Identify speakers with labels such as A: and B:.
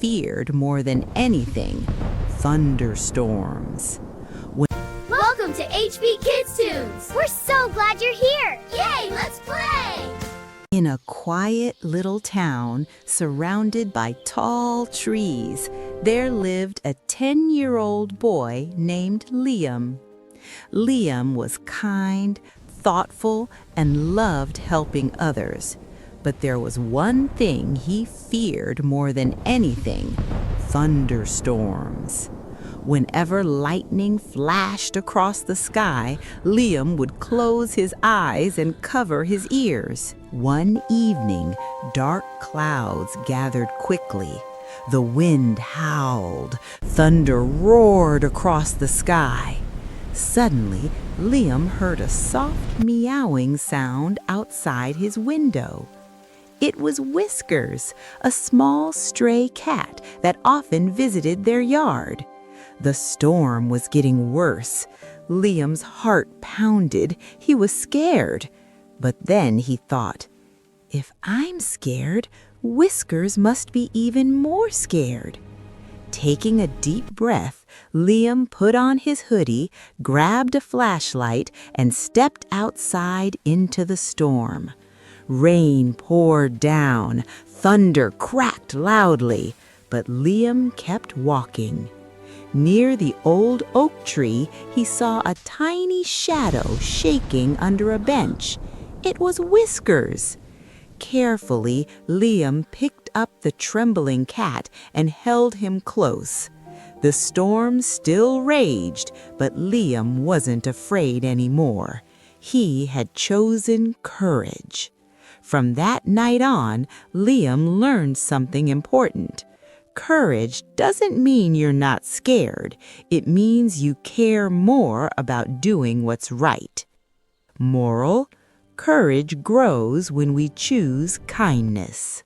A: feared more than anything: thunderstorms.
B: Welcome to HB Kids Toons! We're so glad you're here! Yay, let's play!
A: In a quiet little town surrounded by tall trees, there lived a 10-year-old boy named Liam. Liam was kind, thoughtful, and loved helping others. But there was one thing he feared more than anything: thunderstorms. Whenever lightning flashed across the sky, Liam would close his eyes and cover his ears. One evening, dark clouds gathered quickly. The wind howled, thunder roared across the sky. Suddenly, Liam heard a soft meowing sound outside his window. It was Whiskers, a small stray cat that often visited their yard. The storm was getting worse. Liam's heart pounded. He was scared. But then he thought, if I'm scared, Whiskers must be even more scared. Taking a deep breath, Liam put on his hoodie, grabbed a flashlight, and stepped outside into the storm. Rain poured down, thunder cracked loudly, but Liam kept walking. Near the old oak tree, he saw a tiny shadow shaking under a bench. It was Whiskers. Carefully, Liam picked up the trembling cat and held him close. The storm still raged, but Liam wasn't afraid anymore. He had chosen courage. From that night on, Liam learned something important. Courage doesn't mean you're not scared. It means you care more about doing what's right. Moral: courage grows when we choose kindness.